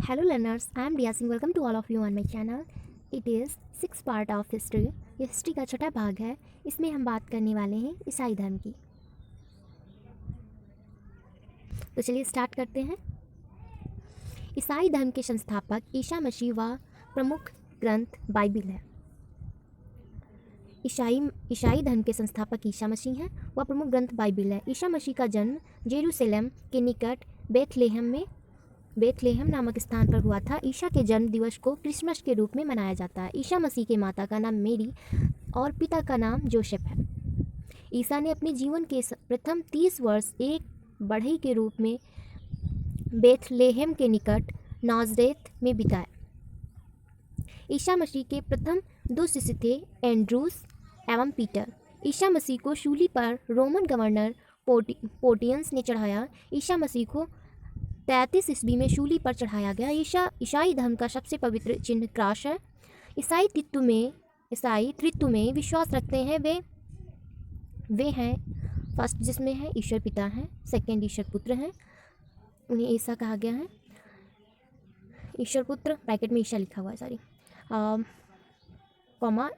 Hello learners, I am Dia Singh. Welcome to all of you on my channel. It is 6 part of history. ये history का छठा भाग है. इसमें हम बात करने वाले हैं ईसाई धर्म की. तो चलिए स्टार्ट करते हैं. ईसाई धर्म के संस्थापक ईसा मसीह व प्रमुख ग्रंथ बाइबिल है. ईसाई धर्म के संस्थापक ईसा मसीह हैं. वह प्रमुख ग्रंथ बाइबिल है. ईसा मसीह का जन्म जेरूसलम के निकट बेथलेहम नामक स्थान पर हुआ था. ईसा के जन्म दिवस को क्रिसमस के रूप में मनाया जाता है. ईसा मसीह के माता का नाम मेरी और पिता का नाम जोसेफ है. ईसा ने अपने जीवन के प्रथम 30 वर्ष एक बढ़ई के रूप में बेथलेहम के निकट नाजरेत में बिताए. ईसा मसीह के प्रथम 2 शिष्य थे एंड्रूस एवं पीटर. ईसा मसीह को शूली पर रोमन गवर्नर पोर्टियंस ने चढ़ाया. ईसा मसीह को 33 ईस्वी में शूली पर चढ़ाया गया. ईसाई धर्म का सबसे पवित्र चिन्ह क्रॉस है. ईसाई त्रित्व में विश्वास रखते हैं. वे हैं फर्स्ट जिसमें है ईश्वर पिता हैं, सेकंड ईश्वर पुत्र हैं, उन्हें ईसा कहा गया है. ईश्वर पुत्र ब्रैकेट में ईसा लिखा हुआ है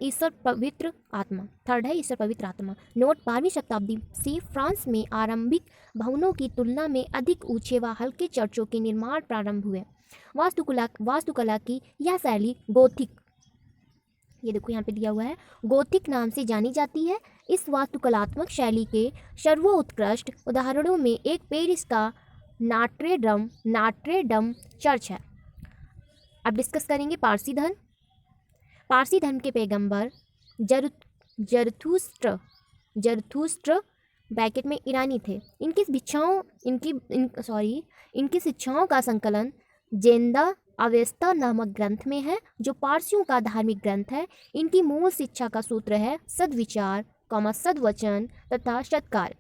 ईश्वर पवित्र आत्मा. थर्ड है ईश्वर पवित्र आत्मा. नोट 12वीं शताब्दी से फ्रांस में आरंभिक भवनों की तुलना में अधिक ऊंचे व हल्के चर्चों के निर्माण प्रारंभ हुए. वास्तुकला की यह शैली गोथिक, ये देखो यहाँ पे दिया हुआ है, गोथिक नाम से जानी जाती है. इस वास्तुकलात्मक शैली के सर्वोत्कृष्ट उदाहरणों में एक पेरिस का नाट्रे डम चर्च है. अब डिस्कस करेंगे पारसी धर्म. पारसी धर्म के पैगंबर जरथुस्त्र ब्रैकेट में ईरानी थे. इनकी शिक्षाओं का संकलन जेंदा अवेस्ता नामक ग्रंथ में है, जो पारसियों का धार्मिक ग्रंथ है. इनकी मूल शिक्षा का सूत्र है सद्विचार, सद्वचन तथा सत्कार.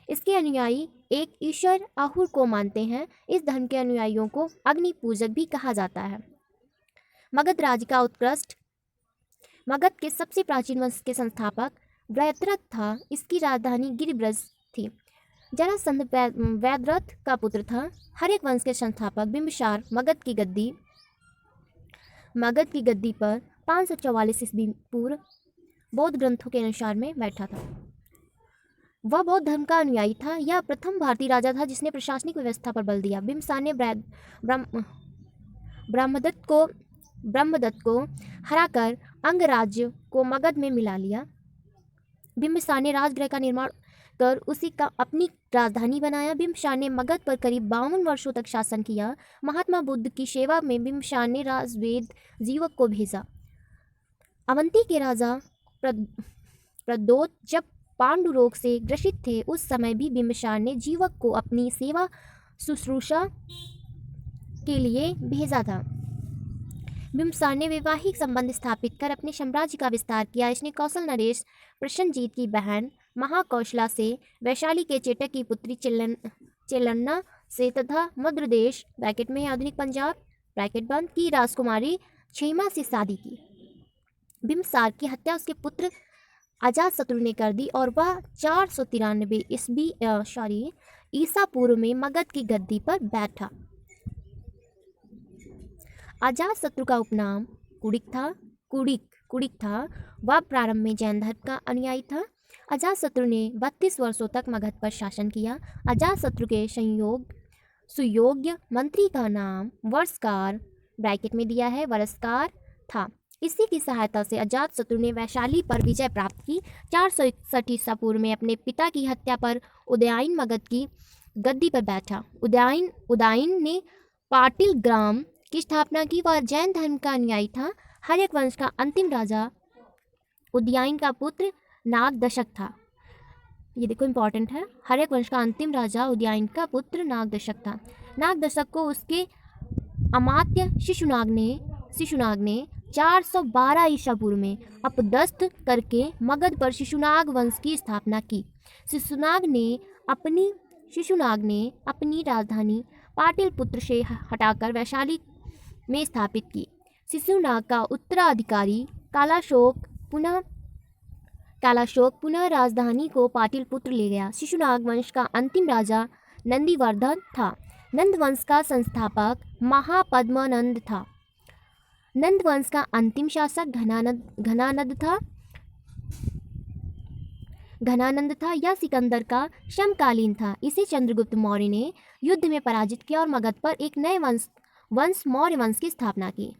इसके अनुयायी एक ईश्वर आहुर को मानते हैं. इस धर्म के अनुयायियों को अग्नि पूजक भी कहा जाता है. मगध राज्य का उत्कृष्ट. मगध के सबसे प्राचीन वंश के संस्थापक वैद्रथ था. इसकी राजधानी गिरिब्रज थी. जरासंध वैद्रथ का पुत्र था. हर एक वंश के संस्थापक बिंबिसार मगध की गद्दी पर 544 ईस्वी पूर्व बौद्ध ग्रंथों के अनुसार में बैठा था. वह बौद्ध धर्म का अनुयायी था. यह प्रथम भारतीय राजा था जिसने प्रशासनिक व्यवस्था पर बल दिया. बिंबिसार ने ब्रह्मदत्त को हराकर अंगराज्य को मगध में मिला लिया. बिंबिसार ने राजगृह का निर्माण कर उसी का अपनी राजधानी बनाया. बिंबिसार ने मगध पर करीब 52 वर्षों तक शासन किया. महात्मा बुद्ध की सेवा में बिंबिसार ने राजवेद जीवक को भेजा. अवंती के राजा प्रद्योत जब पांडु रोग से ग्रसित थे, उस समय भी बिंबिसार ने जीवक को अपनी सेवा शुश्रूषा के लिए भेजा था. बिंबिसार ने वैवाहिक संबंध स्थापित कर अपने साम्राज्य का विस्तार किया. इसने कौशल नरेश प्रसन्नजीत की बहन महाकौशला से, वैशाली के चेटक की पुत्री चेलन्ना से तथा मध्यप्रदेश ब्रैकेट में आधुनिक पंजाब ब्रैकेट बंद की राजकुमारी क्षेमा से शादी की. बिंबिसार की हत्या उसके पुत्र अजातशत्रु ने कर दी और वह 493 ईसा पूर्व में मगध की गद्दी पर बैठा. अजातशत्रु का उपनाम कुड़िक था. वह प्रारंभ में जैन धर्म का अनुयायी था. अजातशत्रु ने 32 वर्षों तक मगध पर शासन किया. अजातशत्रु के सुयोग्य मंत्री का नाम वरस्कार ब्रैकेट में दिया है वरस्कार था. इसी की सहायता से अजातशत्रु ने वैशाली पर विजय प्राप्त की. 461 ईसा पूर्व में अपने पिता की हत्या पर उदयन मगध की गद्दी पर बैठा. उदयन ने पाटिल ग्राम की स्थापना की. वह जैन धर्म का अनुयायी था. हर एक वंश का अंतिम राजा उदयन का पुत्र नागदशक था. ये देखो इंपॉर्टेंट है. हर एक वंश का अंतिम राजा उदयन का पुत्र नागदशक था. नागदशक को उसके अमात्य शिशुनाग ने 412 ईसा पूर्व में अपदस्थ करके मगध पर शिशुनाग वंश की स्थापना की. शिशुनाग ने अपनी राजधानी पाटलिपुत्र से हटाकर वैशाली में स्थापित की. शिशुनाग का उत्तराधिकारी कालाशोक पुनः राजधानी को पाटलिपुत्र ले गया. शिशुनाग वंश का अंतिम राजा नंदीवर्धन था. नंद वंश का संस्थापक महापद्मनंद था। नंद वंश का अंतिम शासक घनानंद था। यह सिकंदर का समकालीन था। इसे चंद्रगुप्त मौर्य ने युद्ध में पराजित किया और मगध पर एक नए वंश मौर्य वंश की स्थापना की।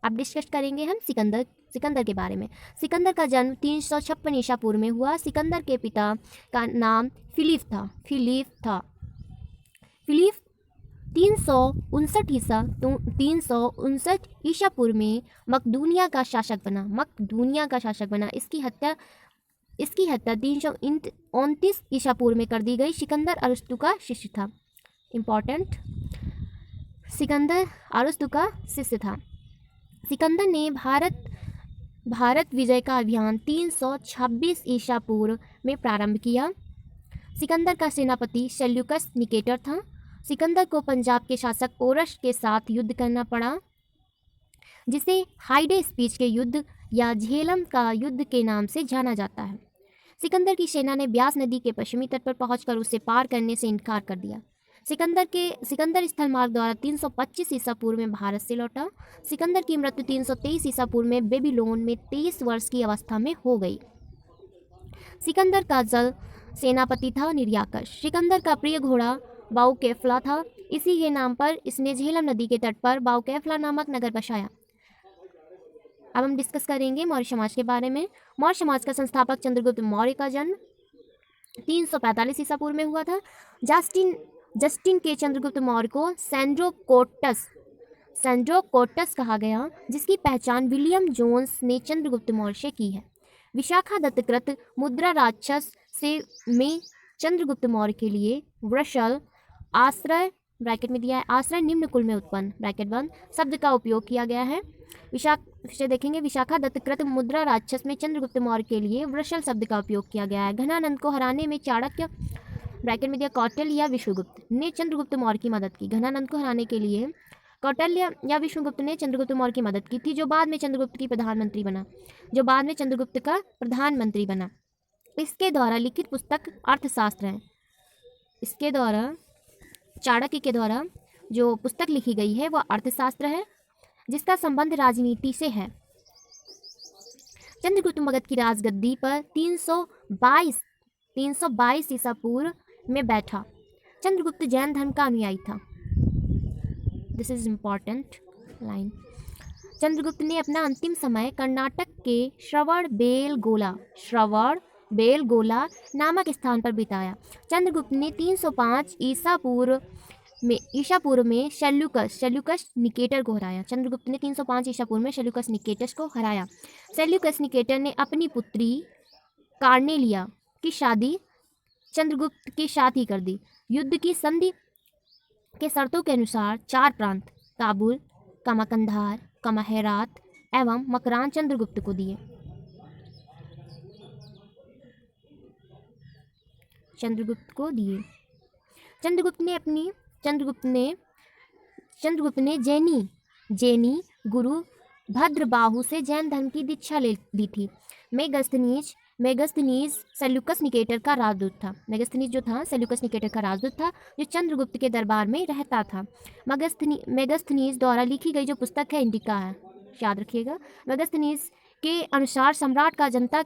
अब डिस्कस करेंगे हम सिकंदर के बारे में। सिकंदर का जन्म 356 ईसा पूर्व में हुआ। सिकंदर के पिता का नाम फिलिप था। फिलिप 359 ईसा पूर्व में मकदूनिया का शासक बना। इसकी हत्या 329 ईसा पूर्व में कर दी गई। सिकंदर अरस्तु का शिष्य था। इम्पॉर्टेंट, सिकंदर अरस्तु का शिष्य था। सिकंदर ने भारत विजय का अभियान 326 ईसा पूर्व में प्रारंभ किया। सिकंदर का सेनापति सेल्यूकस निकेटर था। सिकंदर को पंजाब के शासक पोरस के साथ युद्ध करना पड़ा, जिसे हाइडे स्पीच के युद्ध या झेलम का युद्ध के नाम से जाना जाता है। सिकंदर की सेना ने ब्यास नदी के पश्चिमी तट पर पहुंचकर उसे पार करने से इनकार कर दिया। सिकंदर स्थल मार्ग द्वारा 325 ईसा पूर्व में भारत से लौटा। सिकंदर की मृत्यु 323 ईसा पूर्व में बेबीलोन में 23 वर्ष की अवस्था में हो गई। सिकंदर का जल सेनापति था निर्याकश। सिकंदर का प्रिय घोड़ा बाउकेफला था। इसी के नाम पर इसने झेलम नदी के तट पर बाउकेफला नामक नगर बसाया। अब हम डिस्कस करेंगे मौर्य समाज के बारे में। मौर्य समाज का संस्थापक चंद्रगुप्त मौर्य का जन्म 345 ईसा पूर्व में हुआ था। जस्टिन के चंद्रगुप्त मौर्य को सेंड्रोकोटस कहा गया, जिसकी पहचान विलियम जोन्स ने चंद्रगुप्त मौर्य से की है। विशाखा दत्तकृत मुद्रा राक्षस में चंद्रगुप्त मौर्य के लिए वृषल आश्रय ब्रैकेट में दिया है आश्रय निम्न कुल में उत्पन्न ब्रैकेट बंद शब्द का उपयोग किया गया है। विशाखा दत्तकृत मुद्रा राक्षस में चंद्रगुप्त मौर्य के लिए वृषल शब्द का उपयोग किया गया है। घनानंद को हराने में चाणक्य ब्रैकेट में दिया कौटिल्य या विष्णुगुप्त ने चंद्रगुप्त मौर्य की मदद की। घनानंद को हराने के लिए कौटिल्य या विष्णुगुप्त ने चंद्रगुप्त मौर्य की मदद की थी, जो बाद में चंद्रगुप्त का प्रधानमंत्री बना। इसके द्वारा लिखित पुस्तक अर्थशास्त्र है। इसके द्वारा चाणक्य के द्वारा जो पुस्तक लिखी गई है वह अर्थशास्त्र है, जिसका संबंध राजनीति से है। चंद्रगुप्त मगध की राजगद्दी पर 322 ईसा पूर्व में बैठा। चंद्रगुप्त जैन धर्म का अनुयायी था। This is important line. Chandragupta ने अपना अंतिम समय कर्नाटक के श्रवणबेलगोला नामक स्थान पर बिताया। चंद्रगुप्त ने 305 ईसा पूर्व में सेल्यूकस निकेटर को हराया। चंद्रगुप्त ने 305 ईसा पूर्व में सेल्यूकस निकेटस को हराया। सेल्यूकस निकेटर ने अपनी पुत्री कार्नेलिया की शादी चंद्रगुप्त के साथ ही कर दी। युद्ध की संधि के शर्तों के अनुसार 4 प्रांत काबुल, कंधार, हेरात एवं मकरान चंद्रगुप्त को दिए। चंद्रगुप्त ने जैनी गुरु भद्रबाहु से जैन धर्म की दीक्षा ली थी। मेगस्थनीज सेल्यूकस निकेटर का राजदूत था। जो चंद्रगुप्त के दरबार में रहता था। मेगस्थनीज द्वारा लिखी गई जो पुस्तक है इंडिका है, याद रखिएगा। मेगस्थनीज के अनुसार सम्राट का जनता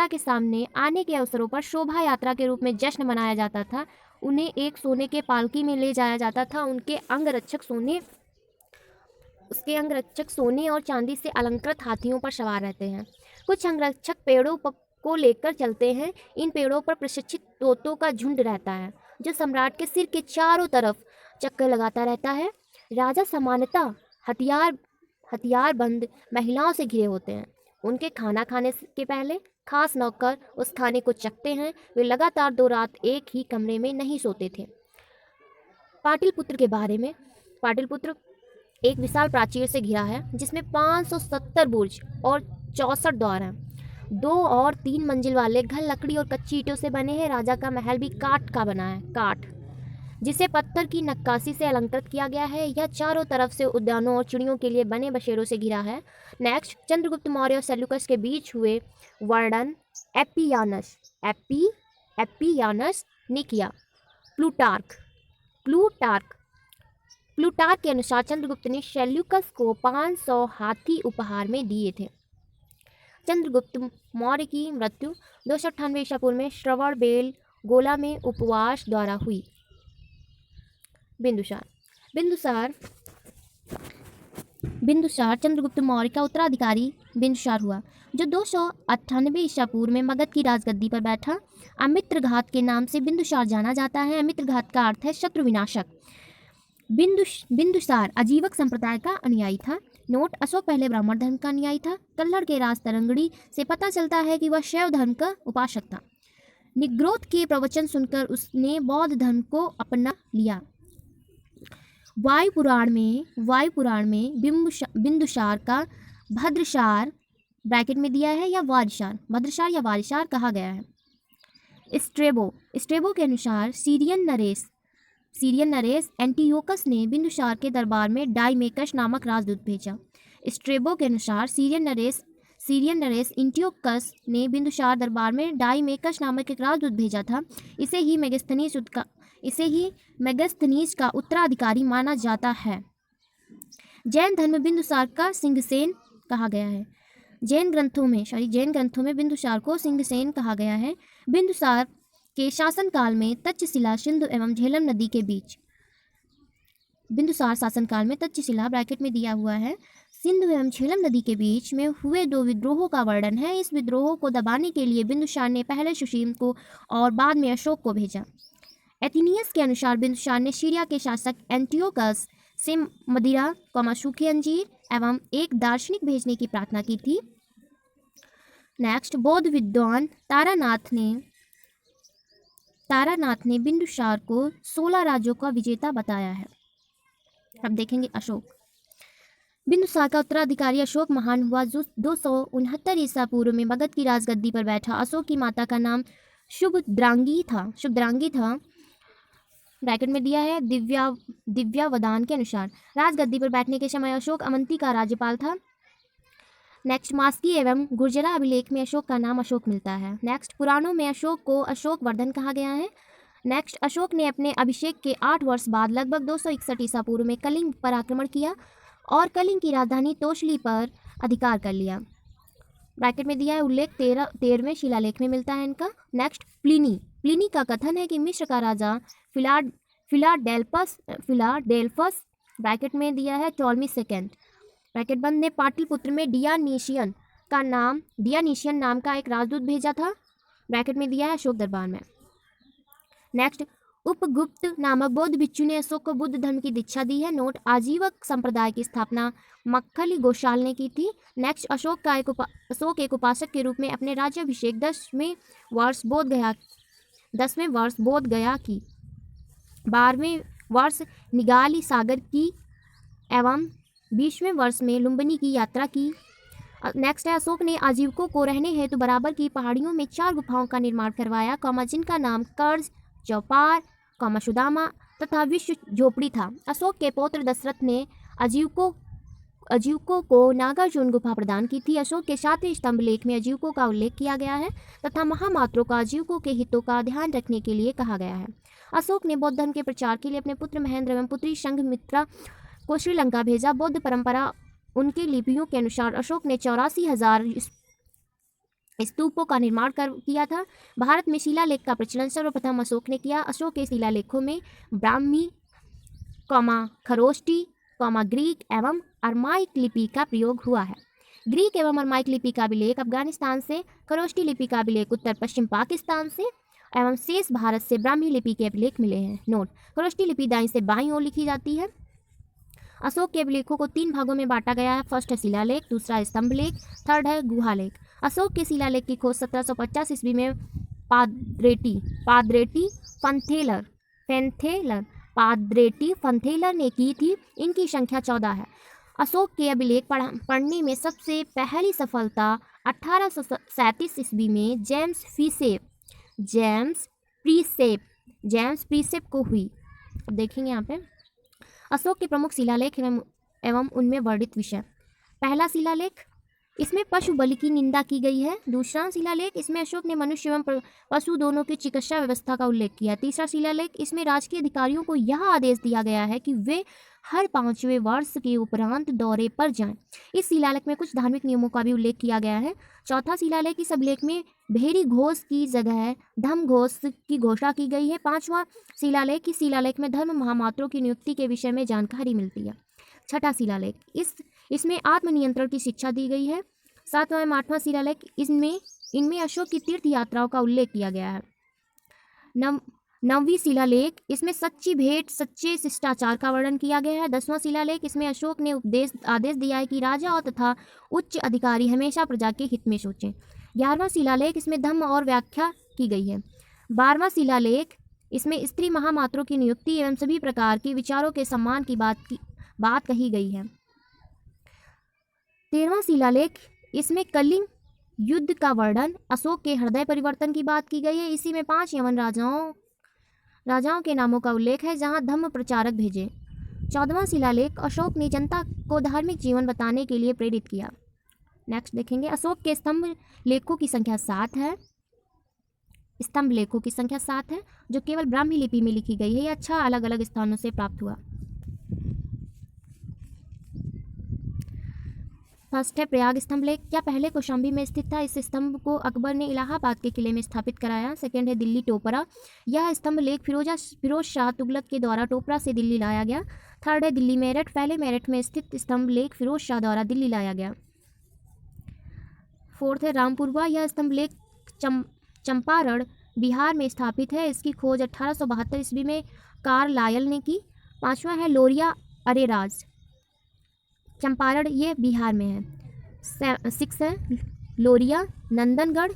के सामने आने के अवसरों पर शोभा यात्रा के रूप में जश्न मनाया जाता था। उन्हें एक सोने के पालकी में ले जाया जाता था। उसके अंगरक्षक सोने और चांदी से अलंकृत हाथियों पर सवार रहते हैं। कुछ अंगरक्षक पेड़ों को लेकर चलते हैं। इन पेड़ों पर प्रशिक्षित तोतों का झुंड रहता है, जो सम्राट के सिर के चारों तरफ चक्कर लगाता रहता है। राजा सामान्यतः हथियारबंद महिलाओं से घिरे होते हैं। उनके खाना खाने के पहले खास नौकर उस खाने को चखते हैं। वे लगातार 2 रात एक ही कमरे में नहीं सोते थे। पाटलिपुत्र के बारे में। पाटलिपुत्र एक विशाल प्राचीर से घिरा है, जिसमें 570 बुर्ज और 64 द्वार हैं। 2 और 3 मंजिल वाले घर लकड़ी और कच्ची ईंटों से बने हैं। राजा का महल भी काठ का बना है, जिसे पत्थर की नक्काशी से अलंकृत किया गया है। यह चारों तरफ से उद्यानों और चिड़ियों के लिए बने बसेरों से घिरा है। नेक्स्ट, चंद्रगुप्त मौर्य और सेल्यूकस के बीच हुए वर्णन एपियानस ने किया। प्लूटार्क प्लूटार्क प्लूटार्क के अनुसार चंद्रगुप्त ने सेल्यूकस को 500 हाथी उपहार में दिए थे। चंद्रगुप्त मौर्य की मृत्यु 298 ईसा पूर्व में श्रवण बेल गोला में उपवास द्वारा हुई। बिंदुसार चंद्रगुप्त मौर्य का उत्तराधिकारी बिंदुसार हुआ, जो 298 ईसा पूर्व में मगध की राजगद्दी पर बैठा। अमित्रघात के नाम से बिंदुसार जाना जाता है। अमित्रघात का अर्थ है शत्रु विनाशक। बिंदुसार अजीवक संप्रदाय का अनुयायी था। नोट: अशोक पहले ब्राह्मण धर्म का अनुयायी था। कल्लड़ के राज तरंगड़ी से पता चलता है कि वह शैव धर्म का उपासक था। निग्रोध के प्रवचन सुनकर उसने बौद्ध धर्म को अपना लिया। वायुपुराण में बिंदुसार का भद्रसार ब्रैकेट में दिया है या भद्रसार या वारिसार कहा गया है। स्ट्रेबो के अनुसार सीरियन नरेश एंटियोकस ने बिंदुसार के दरबार में डाइमेकस नामक राजदूत भेजा। स्ट्रेबो के अनुसार सीरियन नरेश एंटियोकस ने बिंदुसार दरबार में डाइमेकस नामक एक राजदूत भेजा था। इसे ही मेगस्थनीज का उत्तराधिकारी माना जाता है। जैन धर्म में बिंदुसार का सिंहसेन कहा गया है। जैन ग्रंथों में बिंदुसार को सिंहसेन कहा गया है। बिंदुसार के शासनकाल में तक्षशिला सिंधु एवं झेलम नदी के बीच ब्रैकेट में दिया हुआ है, सिंधु एवं झेलम नदी के बीच में हुए 2 विद्रोहों का वर्णन है। इस विद्रोह को दबाने के लिए बिंदुसार ने पहले सुसीम को और बाद में अशोक को भेजा। एथिनियस के अनुसार बिंदुसार ने सीरिया के शासक एंटियोकस से मदिरा, सूखे अंजीर एवं एक दार्शनिक भेजने की प्रार्थना की थी। नेक्स्ट, बौद्ध विद्वान तारानाथ ने बिंदुसार को 16 राज्यों का विजेता बताया है। अब देखेंगे अशोक। बिंदुसार का उत्तराधिकारी अशोक महान हुआ, जो 269 ईसा पूर्व में मगध की राजगद्दी पर बैठा। अशोक की माता का नाम शुभद्रांगी था। ब्रैकेट में दिया है दिव्यावदान के अनुसार। राजगद्दी पर बैठने के समय अशोक अवंती का राज्यपाल था। नेक्स्ट, मास्की एवं गुर्जरा अभिलेख में अशोक का नाम अशोक मिलता है। नेक्स्ट, पुराणों में अशोक को अशोक वर्धन कहा गया है। नेक्स्ट, अशोक ने अपने अभिषेक के 8 वर्ष बाद लगभग 261 ईसा पूर्व में कलिंग पर आक्रमण किया और कलिंग की राजधानी तोशली पर अधिकार कर लिया। ब्रैकेट में दिया है उल्लेख 13वें शिलालेख में मिलता है इनका। नेक्स्ट, प्लिनी का कथन है कि मिस्र का राजा फिलाडेल्फस ब्रैकेट में दिया है टॉलमी सेकेंड ब्रैकेट बंद ने पाटलिपुत्र में डियानीशियन नाम का एक राजदूत भेजा था। ब्रैकेट में दिया है अशोक दरबार में। नेक्स्ट, उपगुप्त नामक बौद्ध भिक्षु ने अशोक को बुद्ध धर्म की दीक्षा दी है। नोट: आजीवक संप्रदाय की स्थापना मक्खली गोशाल ने की थी। नेक्स्ट, अशोक एक उपासक के रूप में अपने राज्याभिषेक 10वें वर्ष बोध गया की, 12वें वर्ष निगाली सागर की एवं 20वें वर्ष में लुम्बिनी की यात्रा की। नेक्स्ट है, अशोक ने आजीवकों को रहने हेतु बराबर की पहाड़ियों में 4 गुफाओं का निर्माण करवाया, जिनका नाम कर्ज, चौपार, सुदामा तथा विश्व झोपड़ी था। अशोक के पौत्र दशरथ ने अजीवकों को नागार्जुन गुफा प्रदान की थी। अशोक के 7वें स्तंभ लेख में अजीवकों का उल्लेख किया गया है तथा महामात्रों का अजीवकों के हितों का ध्यान रखने के लिए कहा गया है। अशोक ने बौद्ध धर्म के प्रचार के लिए अपने पुत्र महेंद्र एवं पुत्री संघमित्रा को श्रीलंका भेजा। बौद्ध परंपरा उनके लिपियों के अनुसार अशोक ने 84,000 स्तूपों का निर्माण किया था। भारत में शिलालेख का प्रचलन सर्वप्रथम अशोक ने किया। अशोक के शिलालेखों में ब्राह्मी, खरोष्टी, ग्रीक एवं अरमाइक लिपि का प्रयोग हुआ है। ग्रीक एवं अरमाइक लिपि का अभिलेख अफगानिस्तान से, खरोष्टी लिपि का अभिलेख उत्तर पश्चिम पाकिस्तान से एवं शेष भारत से ब्राह्मी लिपि के अभिलेख मिले हैं। नोट: खरोष्टी लिपि दाईं से बाईं ओर लिखी जाती है। अशोक के अभिलेखों को 3 भागों में बांटा गया है। फर्स्ट है शिलालेख, दूसरा है स्तंभ लेख, थर्ड है गुहालेख। अशोक के शिलालेख की खोज 1750 ईस्वी में पादरेटी फंथेलर ने की थी। इनकी संख्या 14 है। अशोक के अभिलेख पढ़ने में सबसे पहली सफलता 1837 ईस्वी में जेम्स प्रीसेप को हुई। देखेंगे यहाँ पे अशोक के प्रमुख शिलालेख एवं उनमें वर्णित विषय। पहला शिलालेख इसमें पशु बलि की निंदा की गई है। दूसरा शिलालेख, इसमें अशोक ने मनुष्य एवं पशु दोनों की चिकित्सा व्यवस्था का उल्लेख किया। तीसरा शिलालेख, इसमें राजकीय अधिकारियों को यह आदेश दिया गया है कि वे हर 5वें वर्ष के उपरांत दौरे पर जाएं। इस शिलालेख में कुछ धार्मिक नियमों का भी उल्लेख किया गया है। चौथा शिलालेख, इस अभिलेख में भेरी घोष की जगह धर्म घोष की घोषणा की गई है। पांचवा शिलालेख, इस शिलालेख में धर्म महामात्रों की नियुक्ति के विषय में जानकारी मिलती है। छठा शिलालेख, इसमें आत्मनियंत्रण की शिक्षा दी गई है। सातवां एवं आठवां शिलालेख, इनमें अशोक की तीर्थ यात्राओं का उल्लेख किया गया है। नौवीं शिलालेख, इसमें सच्ची भेंट सच्चे शिष्टाचार का वर्णन किया गया है। 10वां शिलालेख, इसमें अशोक ने आदेश दिया है कि राजा और तथा उच्च अधिकारी हमेशा प्रजा के हित में सोचें। 11वां शिलालेख, इसमें धम्म और व्याख्या की गई है। 12वां शिलालेख, इसमें स्त्री महामात्रों की नियुक्ति एवं सभी प्रकार के विचारों के सम्मान की बात कही गई है। 13वां शिलालेख, इसमें कलिंग युद्ध का वर्णन अशोक के हृदय परिवर्तन की बात की गई है। इसी में 5 यवन राजाओं के नामों का उल्लेख है जहां धम्म प्रचारक भेजे। 14वां शिलालेख, अशोक ने जनता को धार्मिक जीवन बताने के लिए प्रेरित किया। नेक्स्ट देखेंगे, अशोक के स्तंभ लेखों की संख्या 7 है। स्तंभ लेखों की संख्या 7 है जो केवल ब्राह्मी लिपि में लिखी गई है। यह अच्छा अलग अलग स्थानों से प्राप्त हुआ। फर्स्ट है प्रयाग स्तंभ लेख, क्या पहले कौशाम्बी में स्थित था। इस स्तंभ को अकबर ने इलाहाबाद के किले में स्थापित कराया। सेकंड है दिल्ली टोपरा, यह स्तंभ लेख फिरोज शाह तुगलक के द्वारा टोपरा से दिल्ली लाया गया। थर्ड है दिल्ली मेरठ, पहले मेरठ में स्थित स्तंभ लेख फिरोज शाह द्वारा दिल्ली लाया गया। फोर्थ है रामपुरवा, यह स्तंभ लेख चंपारण बिहार में स्थापित है। इसकी खोज 1872 ईस्वी में कार्लायल ने की। पांचवा है लोरिया अरेराज, चंपारण, ये बिहार में है। 6 है लोरिया नंदनगढ़,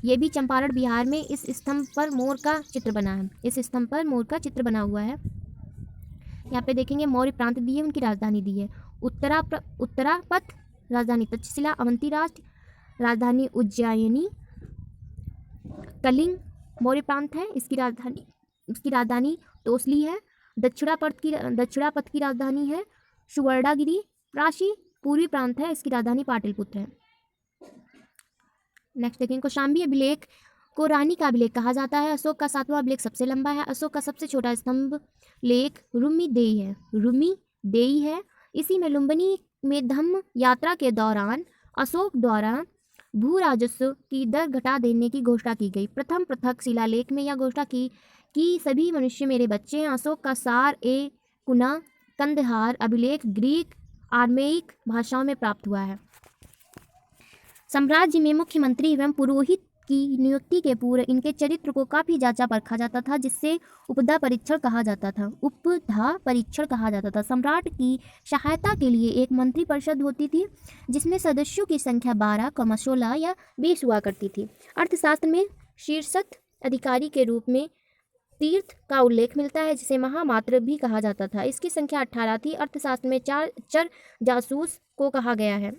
ये भी चंपारण बिहार में। इस स्तंभ पर मोर का चित्र बना है। इस स्तंभ पर मोर का चित्र बना हुआ है। यहाँ पे देखेंगे मौर्य प्रांत दी है, उनकी राजधानी दी है उत्तरापथ, राजधानी तक्षशिला। अवंती राजधानी उज्जैनी। कलिंग मौर्य प्रांत है, इसकी राजधानी तोसली है। दक्षिणापथ की राजधानी है सुवर्णागिरी। राशि पूर्वी प्रांत है, इसकी राजधानी पाटलिपुत्र है। नेक्स्ट देखेंगे, कौशाम्बी अभिलेख को रानी का अभिलेख कहा जाता है। अशोक का 7वां अभिलेख सबसे लंबा है। अशोक का सबसे छोटा स्तंभ लेख रूमी देई है। इसी में लुम्बिनी में धम्म यात्रा के दौरान अशोक द्वारा भू राजस्व की दर घटा देने की घोषणा की गई। प्रथम पृथक शिलालेख में यह घोषणा की कि सभी मनुष्य मेरे बच्चे हैं। अशोक का सार ए कुना कंदहार अभिलेख ग्रीक आर्मेइक भाषाओं में प्राप्त हुआ है। साम्राज्य में मुख्यमंत्री एवं पुरोहित की नियुक्ति के पूर्व इनके चरित्र को काफी जांचा परखा जाता था, जिससे उपधा परीक्षण कहा जाता था। सम्राट की सहायता के लिए एक मंत्री परिषद होती थी जिसमें सदस्यों की संख्या 12, 16 या 20 हुआ करती थी। अर्थशास्त्र में शीर्षस्थ अधिकारी के रूप में तीर्थ का उल्लेख मिलता है, जिसे महामात्र भी कहा जाता था। इसकी संख्या 18 थी। अर्थशास्त्र में 4 चर जासूस को कहा गया है।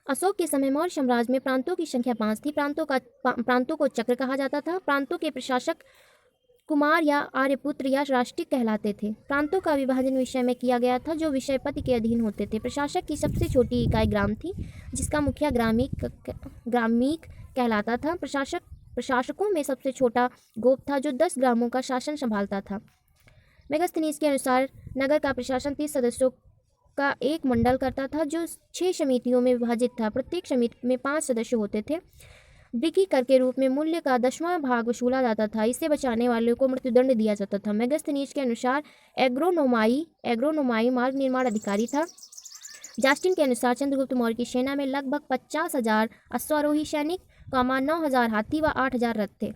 अशोक के समय मौर्य साम्राज्य में प्रांतों की संख्या 5 थी। प्रांतों को चक्र कहा जाता था। प्रांतों के प्रशासक कुमार या आर्यपुत्र या राष्ट्रिक कहलाते थे। प्रांतों का विभाजन विषय में किया गया था जो विषयपति के अधीन होते थे। प्रशासक की सबसे छोटी इकाई ग्राम थी, जिसका मुखिया ग्रामीक कहलाता था। प्रशासकों में सबसे छोटा गोप था जो 10 ग्रामों का शासन संभालता था। मेगास्थनीज के अनुसार नगर का प्रशासन 30 सदस्यों का एक मंडल करता था जो 6 समितियों में विभाजित था। प्रत्येक समिति में 5 सदस्य होते थे। ब्रिकी कर के रूप में मूल्य का 10वां भाग वसूला जाता था। इसे बचाने वालों को मृत्युदंड दिया जाता था। मेगास्थनीज के अनुसार एग्रोनोमाई मार्ग निर्माण अधिकारी था। जास्टिन के अनुसार चंद्रगुप्त मौर्य की सेना में लगभग 50,000 अश्वारोही सैनिक, 9,000 हाथी व 8,000 रथ थे।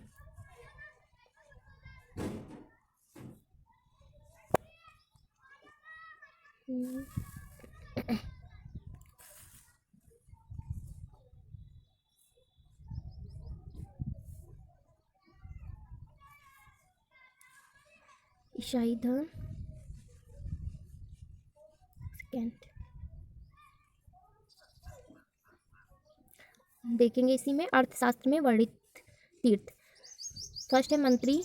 ईसाई धर्म देखेंगे। इसी में अर्थशास्त्र में वर्णित तीर्थ। फर्स्ट है मंत्री,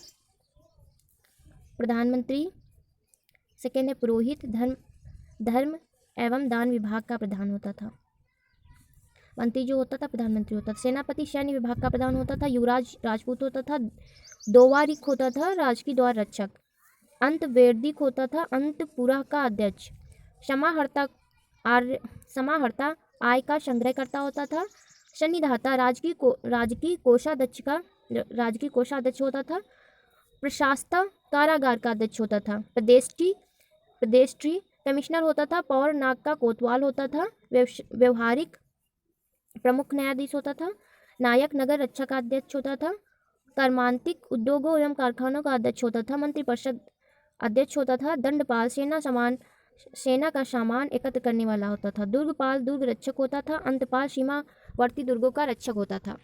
प्रधानमंत्री। सेकेंड है पुरोहित, धर्म एवं दान विभाग का प्रधान होता था। मंत्री जो होता था प्रधानमंत्री होता था। सेनापति सैन्य विभाग का प्रधान होता था। युवराज राजपूत होता था। दोवारिक होता था राजकीय द्वार रक्षक। अंत वेदिक होता था अंतपुरा का अध्यक्ष। समाहर्ता आय का संग्रहकर्ता होता था। शनिदाता राजकीय कोषाध्यक्ष होता था। प्रशासता कारागार का अध्यक्ष होता था। प्रदेष्टि कमिश्नर होता था। पौर नाग का कोतवाल होता था। व्यवहारिक प्रमुख न्यायाधीश होता था। नायक नगर रक्षा का अध्यक्ष होता था। कर्मांतिक उद्योगों एवं कारखानों का अध्यक्ष होता था। मंत्रिपरिषद अध्यक्ष होता था। दंडपाल सेना का सामान एकत्र करने वाला होता था। दुर्गपाल दुर्ग रक्षक होता था। अंतपाल सीमावर्ती दुर्गों का रक्षक होता था।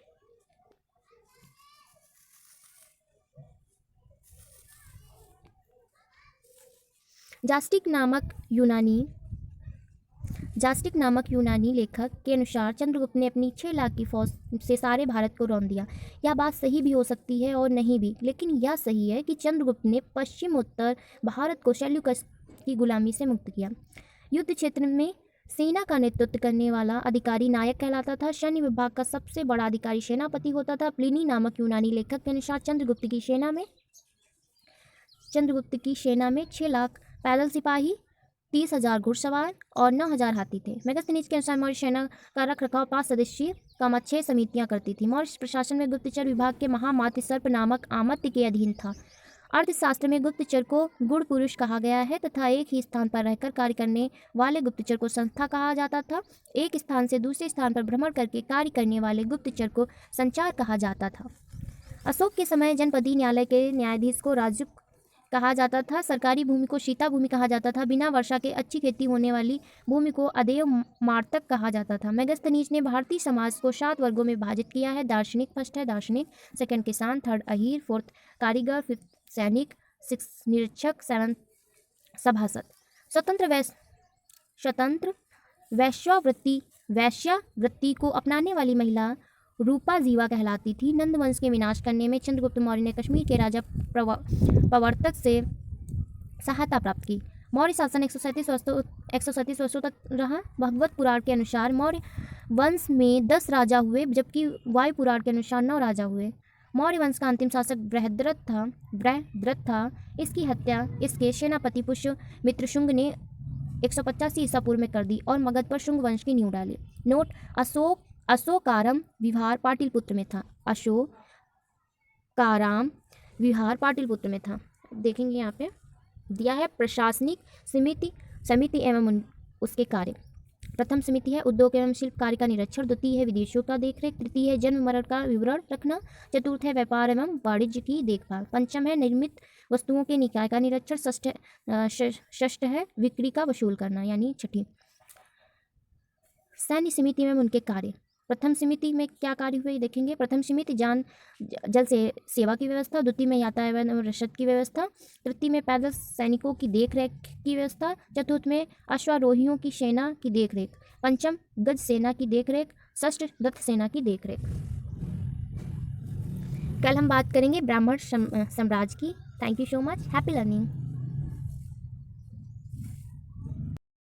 जास्टिक नामक यूनानी लेखक के अनुसार चंद्रगुप्त ने अपनी 6 लाख की फौज से सारे भारत को रौंद दिया। यह बात सही भी हो सकती है और नहीं भी, लेकिन यह सही है कि चंद्रगुप्त ने पश्चिम उत्तर भारत को सेल्यूकस की गुलामी से मुक्त किया। युद्ध क्षेत्र में सेना का नेतृत्व करने वाला अधिकारी नायक कहलाता था। सैन्य विभाग का सबसे बड़ा अधिकारी सेनापति होता था। प्लिनी नामक यूनानी लेखक के अनुसार चंद्रगुप्त की सेना में 6 लाख पैदल सिपाही, 30,000 घुड़सवार और 9,000 हाथी थे। मेगास्थनीज के अनुसार मौर्य सेना का रखरखाव 5 सदस्यीय 6 समितियां करती थी। मौर्य प्रशासन में गुप्तचर विभाग के महामात्य सर्प नामक आमत्य के अधीन था। अर्थशास्त्र में गुप्तचर को गुण पुरुष कहा गया है तथा एक ही स्थान पर रहकर कार्य करने वाले गुप्तचर को संस्था कहा जाता था। एक स्थान से दूसरे स्थान पर भ्रमण करके कार्य करने वाले गुप्तचर को संचार कहा जाता था। अशोक के समय जनपदीय न्यायालय के न्यायाधीश को राजुक कहा जाता था। सरकारी भूमि को शीता भूमि कहा जाता था। बिना वर्षा के अच्छी खेती होने वाली भूमि को अदेय मार्तक कहा जाता था। मेगास्थनीज ने भारतीय समाज को 7 वर्गों में विभाजित किया है। दार्शनिक फर्स्ट है दार्शनिक, सेकंड किसान, थर्ड अहीर, फोर्थ कारीगर, फिफ्थ सैनिक, सिक्स निरीक्षक, सेवंथ सभासद। स्वतंत्र वैश्यावृत्ति को अपनाने वाली महिला रूपा जीवा कहलाती थी। नंद वंश के विनाश करने में चंद्रगुप्त मौर्य ने कश्मीर के राजा प्रवर्तक से सहायता प्राप्त की। मौर्य शासन 137 वर्षों तक रहा। भगवत पुराण के अनुसार मौर्य वंश में 10 राजा हुए, जबकि वायु पुराण के अनुसार 9 राजा हुए। मौर्य वंश का अंतिम शासक बृहद्रथ था। इसकी हत्या इसके सेनापति पुष्यमित्र शुंग ने 185 ईसा पूर्व में कर दी और मगध पर शुंग वंश की नींव डाली। नोट: अशोकाराम विहार पाटलिपुत्र में था। अशोकाराम विहार पाटलिपुत्र में था। देखेंगे यहाँ पे दिया है प्रशासनिक समिति एवं उसके कार्य। प्रथम समिति है उद्योग एवं शिल्प कार्य का निरीक्षण। द्वितीय है विदेशियों का देखरेख। तृतीय है जन्म मरण का विवरण रखना। चतुर्थ है व्यापार एवं वाणिज्य की देखभाल। पंचम है निर्मित वस्तुओं के निकाय का निरीक्षण। षष्ठ है बिक्री का वसूल करना, यानी छठी। सैन्य समिति में उनके कार्य। प्रथम समिति में क्या कार्य हुए देखेंगे। प्रथम समिति जल से सेवा की व्यवस्था। द्वितीय में यातायात एवं रसद की व्यवस्था। तृतीय में पैदल सैनिकों की देखरेख की व्यवस्था। चतुर्थ में अश्वारोहियों की सेना की देखरेख। पंचम गज सेना की देखरेख। षष्ठ रथ सेना की देखरेख। कल हम बात करेंगे ब्राह्मण साम्राज्य की। Thank you so much. Happy learning.